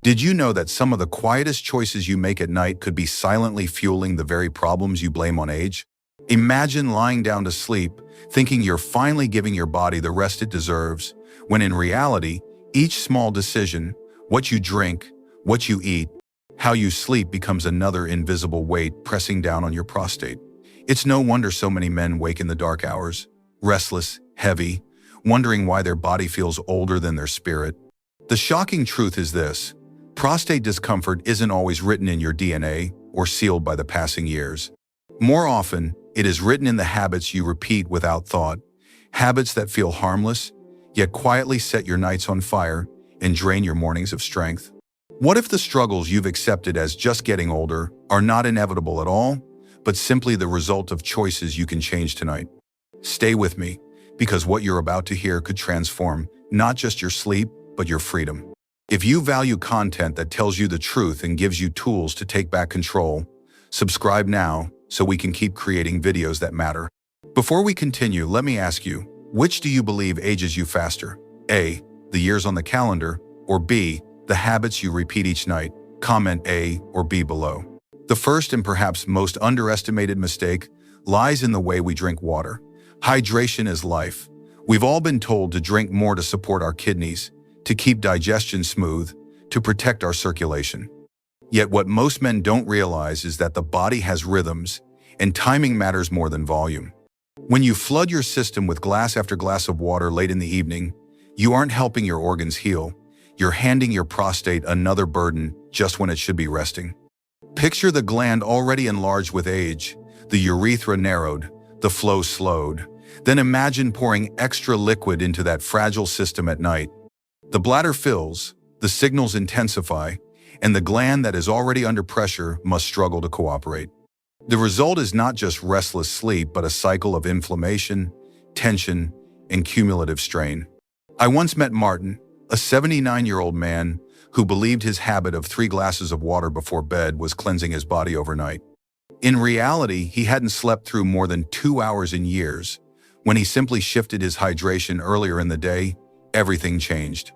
Did you know that some of the quietest choices you make at night could be silently fueling the very problems you blame on age? Imagine lying down to sleep, thinking you're finally giving your body the rest it deserves, when in reality, each small decision, what you drink, what you eat, how you sleep becomes another invisible weight pressing down on your prostate. It's no wonder so many men wake in the dark hours, restless, heavy, wondering why their body feels older than their spirit. The shocking truth is this: prostate discomfort isn't always written in your DNA or sealed by the passing years. More often, it is written in the habits you repeat without thought, habits that feel harmless, yet quietly set your nights on fire and drain your mornings of strength. What if the struggles you've accepted as just getting older are not inevitable at all, but simply the result of choices you can change tonight? Stay with me, because what you're about to hear could transform not just your sleep, but your freedom. If you value content that tells you the truth and gives you tools to take back control, subscribe now so we can keep creating videos that matter. Before we continue, let me ask you, which do you believe ages you faster? A, the years on the calendar, or B, the habits you repeat each night? Comment A or B below. The first and perhaps most underestimated mistake lies in the way we drink water. Hydration is life. We've all been told to drink more to support our kidneys, to keep digestion smooth, to protect our circulation. Yet what most men don't realize is that the body has rhythms, and timing matters more than volume. When you flood your system with glass after glass of water late in the evening, you aren't helping your organs heal. You're handing your prostate another burden just when it should be resting. Picture the gland already enlarged with age, the urethra narrowed, the flow slowed. Then imagine pouring extra liquid into that fragile system at night. The bladder fills, the signals intensify, and the gland that is already under pressure must struggle to cooperate. The result is not just restless sleep, but a cycle of inflammation, tension, and cumulative strain. I once met Martin, a 79-year-old man who believed his habit of 3 glasses of water before bed was cleansing his body overnight. In reality, he hadn't slept through more than 2 hours in years. When he simply shifted his hydration earlier in the day, everything changed.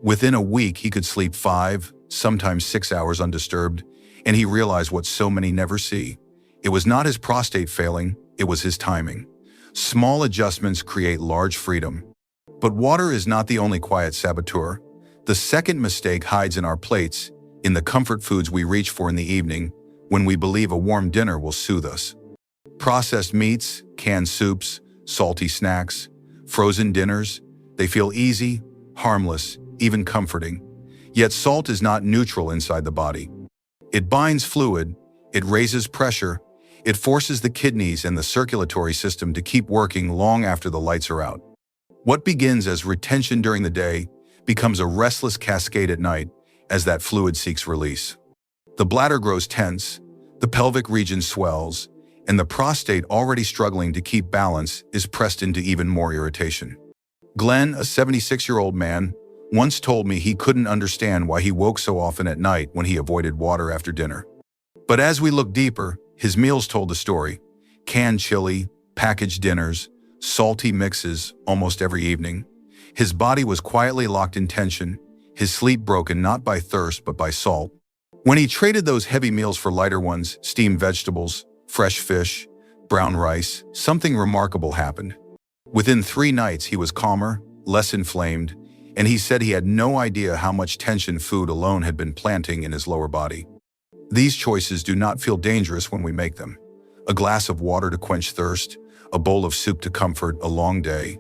Within a week, he could sleep 5, sometimes 6 hours undisturbed, and he realized what so many never see. It was not his prostate failing, it was his timing. Small adjustments create large freedom. But water is not the only quiet saboteur. The second mistake hides in our plates, in the comfort foods we reach for in the evening, when we believe a warm dinner will soothe us. Processed meats, canned soups, salty snacks, frozen dinners, they feel easy, harmless, even comforting. Yet salt is not neutral inside the body. It binds fluid, it raises pressure, it forces the kidneys and the circulatory system to keep working long after the lights are out. What begins as retention during the day becomes a restless cascade at night as that fluid seeks release. The bladder grows tense, the pelvic region swells, and the prostate, already struggling to keep balance, is pressed into even more irritation. Glenn, a 76-year-old man, once told me he couldn't understand why he woke so often at night when he avoided water after dinner. But as we looked deeper, his meals told the story. Canned chili, packaged dinners, salty mixes almost every evening. His body was quietly locked in tension, his sleep broken not by thirst but by salt. When he traded those heavy meals for lighter ones, steamed vegetables, fresh fish, brown rice, something remarkable happened. Within 3 nights, he was calmer, less inflamed, and he said he had no idea how much tension food alone had been planting in his lower body. These choices do not feel dangerous when we make them. A glass of water to quench thirst, a bowl of soup to comfort a long day.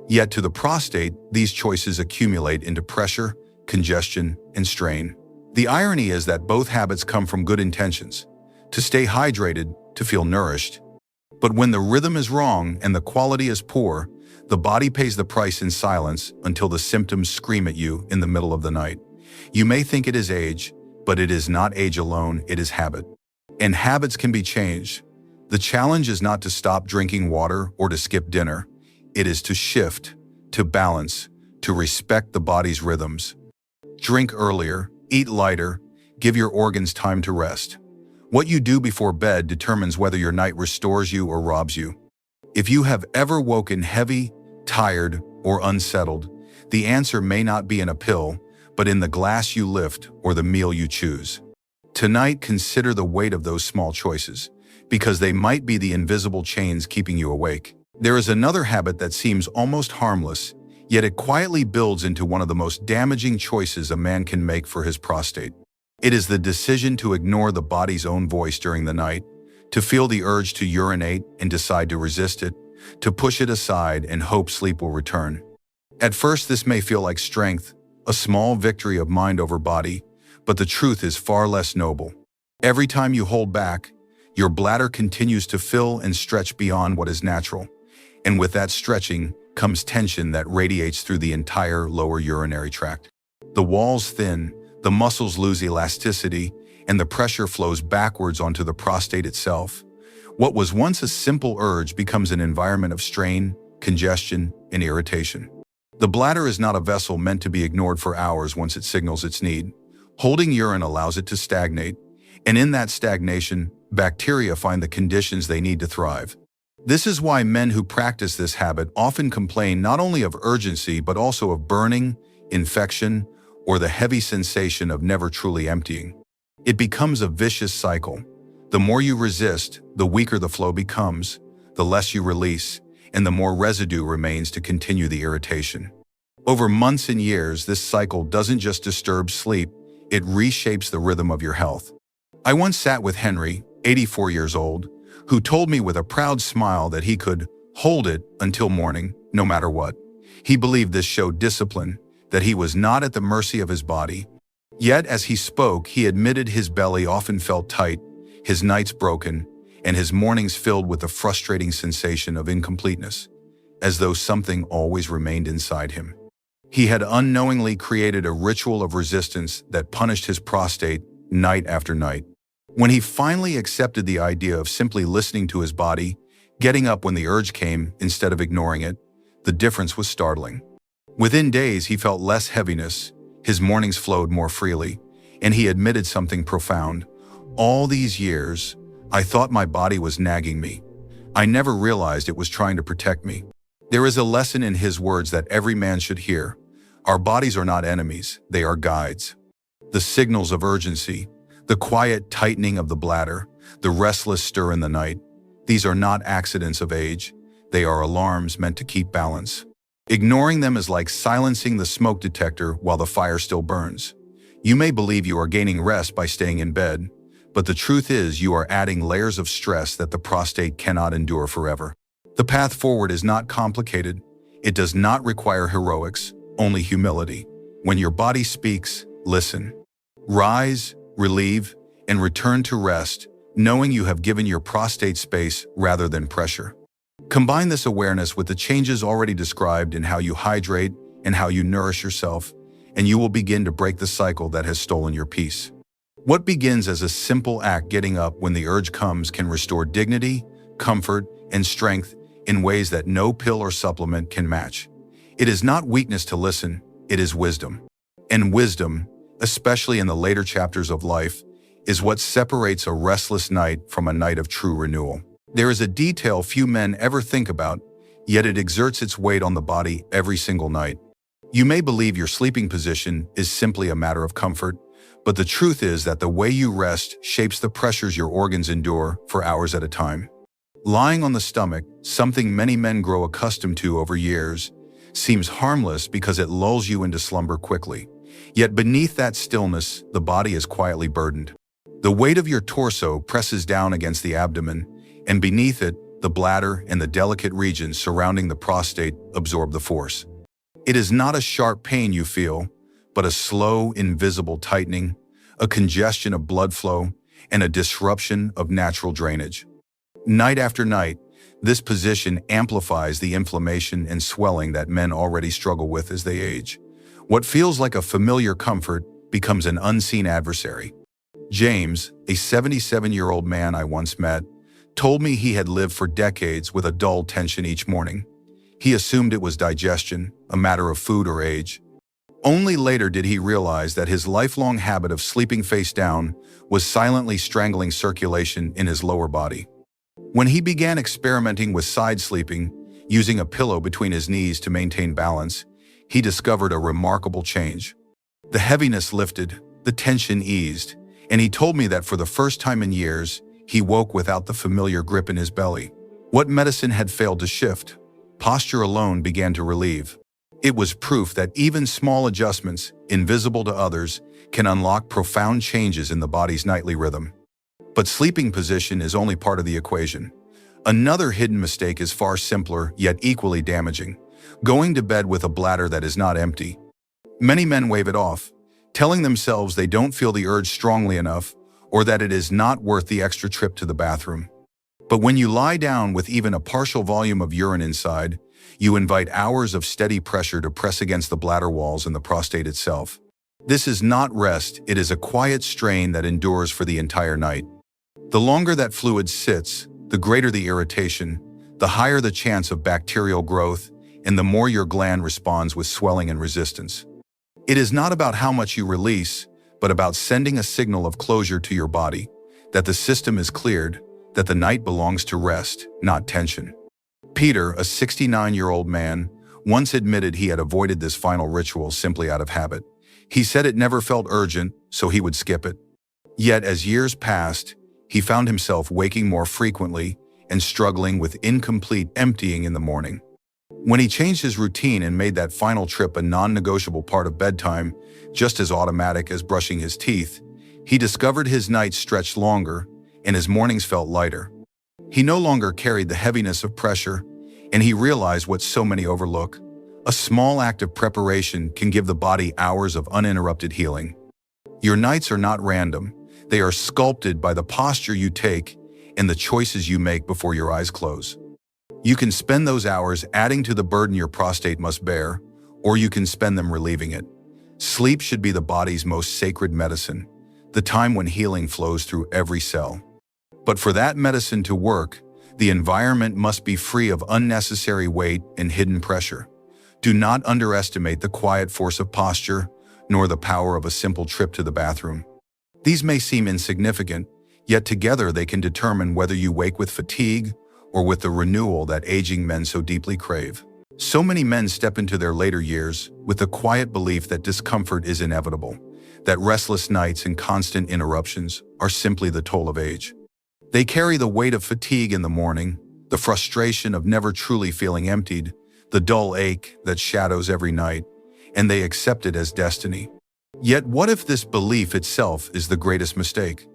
Yet to the prostate, these choices accumulate into pressure, congestion, and strain. The irony is that both habits come from good intentions, to stay hydrated, to feel nourished. But when the rhythm is wrong and the quality is poor, the body pays the price in silence until the symptoms scream at you in the middle of the night. You may think it is age, but it is not age alone, it is habit. And habits can be changed. The challenge is not to stop drinking water or to skip dinner. It is to shift, to balance, to respect the body's rhythms. Drink earlier, eat lighter, give your organs time to rest. What you do before bed determines whether your night restores you or robs you. If you have ever woken heavy, tired, or unsettled, the answer may not be in a pill, but in the glass you lift or the meal you choose. Tonight, consider the weight of those small choices, because they might be the invisible chains keeping you awake. There is another habit that seems almost harmless, yet it quietly builds into one of the most damaging choices a man can make for his prostate. It is the decision to ignore the body's own voice during the night, to feel the urge to urinate and decide to resist it, to push it aside and hope sleep will return. At first, this may feel like strength, a small victory of mind over body, but the truth is far less noble. Every time you hold back, your bladder continues to fill and stretch beyond what is natural. And with that stretching comes tension that radiates through the entire lower urinary tract. The walls thin, the muscles lose elasticity, and the pressure flows backwards onto the prostate itself. What was once a simple urge becomes an environment of strain, congestion, and irritation. The bladder is not a vessel meant to be ignored for hours once it signals its need. Holding urine allows it to stagnate, and in that stagnation, bacteria find the conditions they need to thrive. This is why men who practice this habit often complain not only of urgency but also of burning, infection, or the heavy sensation of never truly emptying. It becomes a vicious cycle. The more you resist, the weaker the flow becomes, the less you release, and the more residue remains to continue the irritation. Over months and years, this cycle doesn't just disturb sleep, it reshapes the rhythm of your health. I once sat with Henry, 84 years old, who told me with a proud smile that he could hold it until morning, no matter what. He believed this showed discipline, that he was not at the mercy of his body. Yet, as he spoke, he admitted his belly often felt tight, his nights broken, and his mornings filled with the frustrating sensation of incompleteness, as though something always remained inside him. He had unknowingly created a ritual of resistance that punished his prostate night after night. When he finally accepted the idea of simply listening to his body, getting up when the urge came instead of ignoring it, the difference was startling. Within days, he felt less heaviness, his mornings flowed more freely, and he admitted something profound. All these years, I thought my body was nagging me. I never realized it was trying to protect me. There is a lesson in his words that every man should hear. Our bodies are not enemies, they are guides. The signals of urgency, the quiet tightening of the bladder, the restless stir in the night, these are not accidents of age, they are alarms meant to keep balance. Ignoring them is like silencing the smoke detector while the fire still burns. You may believe you are gaining rest by staying in bed, but the truth is you are adding layers of stress that the prostate cannot endure forever. The path forward is not complicated. It does not require heroics, only humility. When your body speaks, listen. Rise, relieve, and return to rest, knowing you have given your prostate space rather than pressure. Combine this awareness with the changes already described in how you hydrate and how you nourish yourself, and you will begin to break the cycle that has stolen your peace. What begins as a simple act getting up when the urge comes can restore dignity, comfort, and strength in ways that no pill or supplement can match. It is not weakness to listen, it is wisdom. And wisdom, especially in the later chapters of life, is what separates a restless night from a night of true renewal. There is a detail few men ever think about, yet it exerts its weight on the body every single night. You may believe your sleeping position is simply a matter of comfort, but the truth is that the way you rest shapes the pressures your organs endure for hours at a time. Lying on the stomach, something many men grow accustomed to over years, seems harmless because it lulls you into slumber quickly. Yet beneath that stillness, the body is quietly burdened. The weight of your torso presses down against the abdomen, and beneath it, the bladder and the delicate regions surrounding the prostate absorb the force. It is not a sharp pain you feel, but a slow, invisible tightening, a congestion of blood flow, and a disruption of natural drainage. Night after night, this position amplifies the inflammation and swelling that men already struggle with as they age. What feels like a familiar comfort becomes an unseen adversary. James, a 77-year-old man I once met, told me he had lived for decades with a dull tension each morning. He assumed it was digestion, a matter of food or age. Only later did he realize that his lifelong habit of sleeping face down was silently strangling circulation in his lower body. When he began experimenting with side sleeping, using a pillow between his knees to maintain balance, he discovered a remarkable change. The heaviness lifted, the tension eased, and he told me that for the first time in years, he woke without the familiar grip in his belly. What medicine had failed to shift, posture alone began to relieve. It was proof that even small adjustments, invisible to others, can unlock profound changes in the body's nightly rhythm. But sleeping position is only part of the equation. Another hidden mistake is far simpler, yet equally damaging: going to bed with a bladder that is not empty. Many men wave it off, telling themselves they don't feel the urge strongly enough or that it is not worth the extra trip to the bathroom. But when you lie down with even a partial volume of urine inside, you invite hours of steady pressure to press against the bladder walls and the prostate itself. This is not rest, it is a quiet strain that endures for the entire night. The longer that fluid sits, the greater the irritation, the higher the chance of bacterial growth, and the more your gland responds with swelling and resistance. It is not about how much you release, but about sending a signal of closure to your body, that the system is cleared, that the night belongs to rest, not tension. Peter, a 69-year-old man, once admitted he had avoided this final ritual simply out of habit. He said it never felt urgent, so he would skip it. Yet as years passed, he found himself waking more frequently and struggling with incomplete emptying in the morning. When he changed his routine and made that final trip a non-negotiable part of bedtime, just as automatic as brushing his teeth, he discovered his nights stretched longer and his mornings felt lighter. He no longer carried the heaviness of pressure, and he realized what so many overlook: a small act of preparation can give the body hours of uninterrupted healing. Your nights are not random. They are sculpted by the posture you take and the choices you make before your eyes close. You can spend those hours adding to the burden your prostate must bear, or you can spend them relieving it. Sleep should be the body's most sacred medicine, the time when healing flows through every cell. But for that medicine to work, the environment must be free of unnecessary weight and hidden pressure. Do not underestimate the quiet force of posture, nor the power of a simple trip to the bathroom. These may seem insignificant, yet together they can determine whether you wake with fatigue or with the renewal that aging men so deeply crave. So many men step into their later years with the quiet belief that discomfort is inevitable, that restless nights and constant interruptions are simply the toll of age. They carry the weight of fatigue in the morning, the frustration of never truly feeling emptied, the dull ache that shadows every night, and they accept it as destiny. Yet what if this belief itself is the greatest mistake?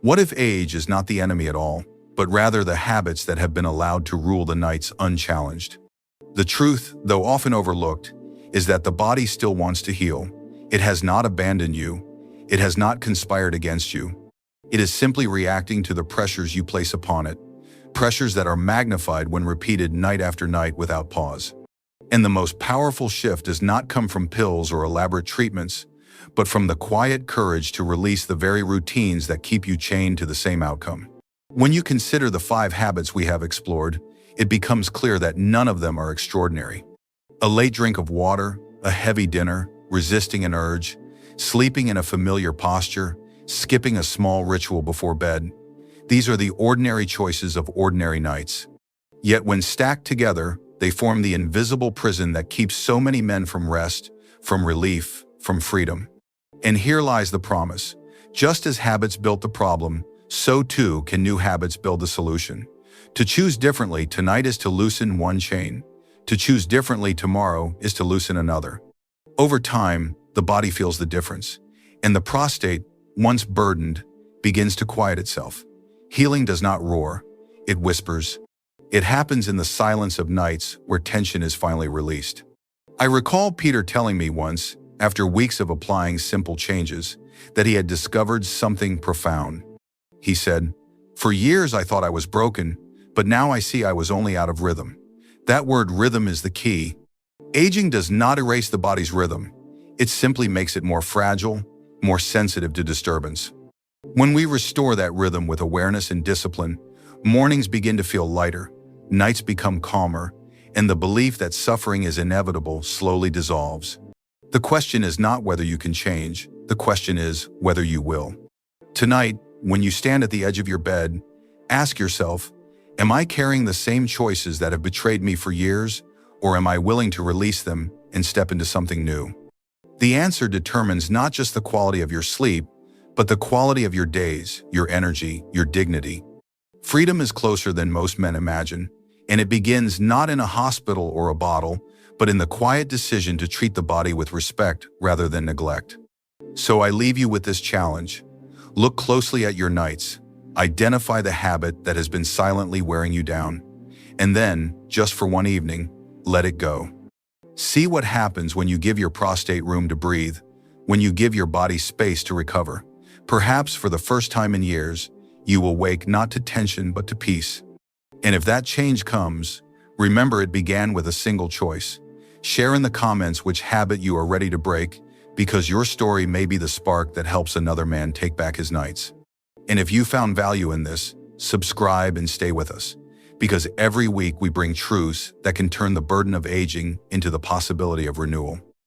What if age is not the enemy at all, but rather the habits that have been allowed to rule the nights unchallenged? The truth, though often overlooked, is that the body still wants to heal. It has not abandoned you. It has not conspired against you. It is simply reacting to the pressures you place upon it, pressures that are magnified when repeated night after night without pause. And the most powerful shift does not come from pills or elaborate treatments, but from the quiet courage to release the very routines that keep you chained to the same outcome. When you consider the 5 habits we have explored, it becomes clear that none of them are extraordinary. A late drink of water, a heavy dinner, resisting an urge, sleeping in a familiar posture, skipping a small ritual before bed. These are the ordinary choices of ordinary nights. Yet when stacked together, they form the invisible prison that keeps so many men from rest, from relief, from freedom. And here lies the promise. Just as habits built the problem, so too can new habits build the solution. To choose differently tonight is to loosen one chain. To choose differently tomorrow is to loosen another. Over time, the body feels the difference, and the prostate, once burdened, begins to quiet itself. Healing does not roar, it whispers. It happens in the silence of nights where tension is finally released. I recall Peter telling me once, after weeks of applying simple changes, that he had discovered something profound. He said, "For years I thought I was broken, but now I see I was only out of rhythm." That word rhythm is the key. Aging does not erase the body's rhythm. It simply makes it more fragile, more sensitive to disturbance. When we restore that rhythm with awareness and discipline, mornings begin to feel lighter, nights become calmer, and the belief that suffering is inevitable slowly dissolves. The question is not whether you can change, the question is whether you will. Tonight, when you stand at the edge of your bed, ask yourself, am I carrying the same choices that have betrayed me for years, or am I willing to release them and step into something new? The answer determines not just the quality of your sleep, but the quality of your days, your energy, your dignity. Freedom is closer than most men imagine, and it begins not in a hospital or a bottle, but in the quiet decision to treat the body with respect rather than neglect. So I leave you with this challenge. Look closely at your nights. Identify the habit that has been silently wearing you down. And then, just for one evening, let it go. See what happens when you give your prostate room to breathe, when you give your body space to recover. Perhaps for the first time in years, you will wake not to tension but to peace. And if that change comes, remember it began with a single choice. Share in the comments which habit you are ready to break, because your story may be the spark that helps another man take back his nights. And if you found value in this, subscribe and stay with us, because every week we bring truths that can turn the burden of aging into the possibility of renewal.